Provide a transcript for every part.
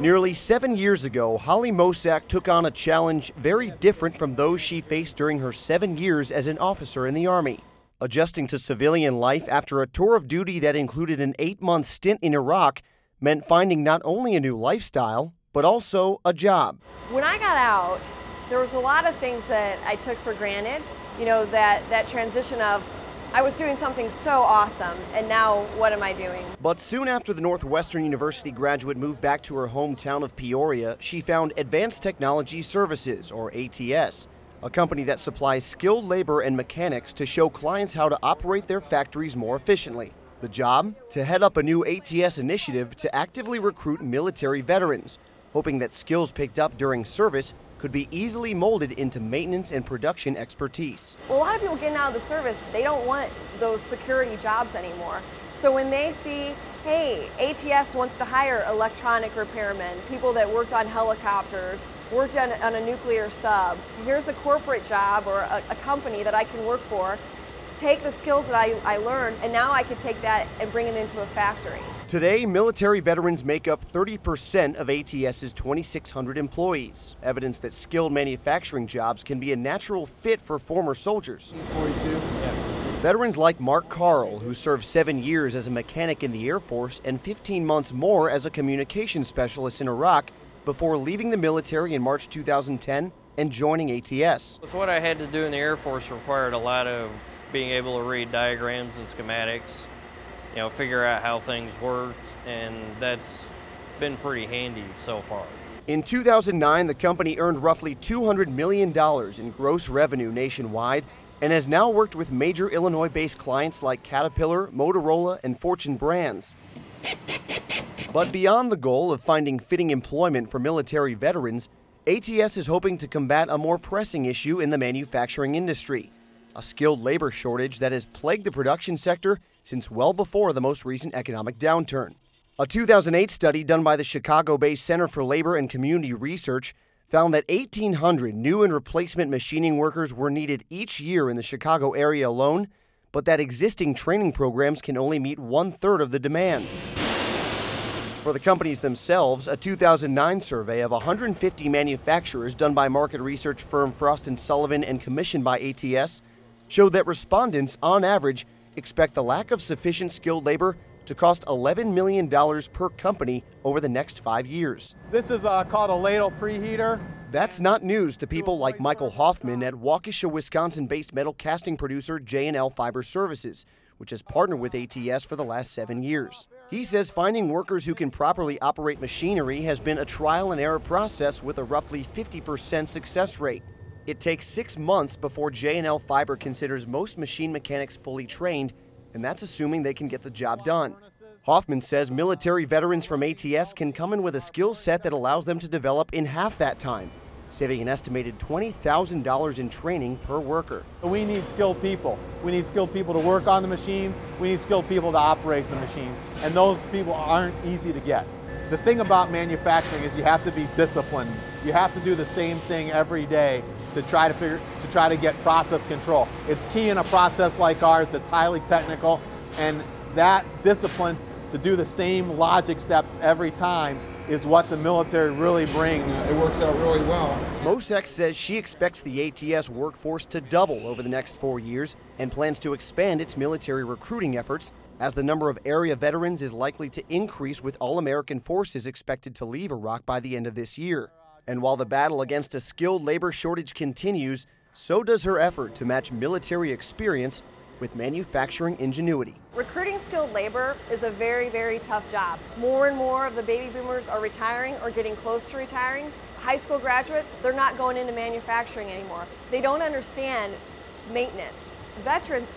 Nearly 7 years ago, Holly Mosak took on a challenge very different from those she faced during her 7 years as an officer in the Army. Adjusting to civilian life after a tour of duty that included an 8-month stint in Iraq meant finding not only a new lifestyle, but also a job. When I got out, there was a lot of things that I took for granted. You know, that transition of I was doing something so awesome, and now what am I doing? But soon after the Northwestern University graduate moved back to her hometown of Peoria, she found Advanced Technology Services, or ATS, a company that supplies skilled labor and mechanics to show clients how to operate their factories more efficiently. The job? To head up a new ATS initiative to actively recruit military veterans, hoping that skills picked up during service could be easily molded into maintenance and production expertise. Well, a lot of people getting out of the service, they don't want those security jobs anymore. So when they see, hey, ATS wants to hire electronic repairmen, people that worked on helicopters, worked on a nuclear sub, here's a corporate job or a company that I can work for, take the skills that I learned, and now I could take that and bring it into a factory. Today, military veterans make up 30% of ATS's 2,600 employees, evidence that skilled manufacturing jobs can be a natural fit for former soldiers. 42. Yeah. Veterans like Mark Carl, who served 7 years as a mechanic in the Air Force and 15 months more as a communications specialist in Iraq before leaving the military in March 2010 and joining ATS. What I had to do in the Air Force required a lot of being able to read diagrams and schematics, you know, figure out how things work, and that's been pretty handy so far. In 2009, the company earned roughly $200 million in gross revenue nationwide and has now worked with major Illinois-based clients like Caterpillar, Motorola, and Fortune brands. But beyond the goal of finding fitting employment for military veterans, ATS is hoping to combat a more pressing issue in the manufacturing industry, a skilled labor shortage that has plagued the production sector since well before the most recent economic downturn. A 2008 study done by the Chicago-based Center for Labor and Community Research found that 1,800 new and replacement machining workers were needed each year in the Chicago area alone, but that existing training programs can only meet 1/3 of the demand. For the companies themselves, a 2009 survey of 150 manufacturers done by market research firm Frost & Sullivan and commissioned by ATS showed that respondents, on average, expect the lack of sufficient skilled labor to cost $11 million per company over the next 5 years. This is called a ladle preheater. That's not news to people like Michael Hoffman at Waukesha, Wisconsin-based metal casting producer J&L Fiber Services, which has partnered with ATS for the last 7 years. He says finding workers who can properly operate machinery has been a trial and error process with a roughly 50% success rate. It takes 6 months before J&L Fiber considers most machine mechanics fully trained, and that's assuming they can get the job done. Hoffman says military veterans from ATS can come in with a skill set that allows them to develop in half that time, saving an estimated $20,000 in training per worker. We need skilled people. We need skilled people to work on the machines. We need skilled people to operate the machines, and those people aren't easy to get. The thing about manufacturing is you have to be disciplined. You have to do the same thing every day to try to get process control. It's key in a process like ours that's highly technical, and that discipline to do the same logic steps every time is what the military really brings. It works out really well. Mosak says she expects the ATS workforce to double over the next 4 years and plans to expand its military recruiting efforts as the number of area veterans is likely to increase with all-American forces expected to leave Iraq by the end of this year. And while the battle against a skilled labor shortage continues, so does her effort to match military experience with manufacturing ingenuity. Recruiting skilled labor is a very, very tough job. More and more of the baby boomers are retiring or getting close to retiring. High school graduates, they're not going into manufacturing anymore. They don't understand maintenance. Veterans,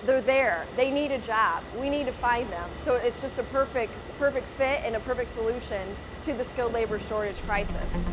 they're there. They need a job. We need to find them. So it's just a perfect fit and a perfect solution to the skilled labor shortage crisis.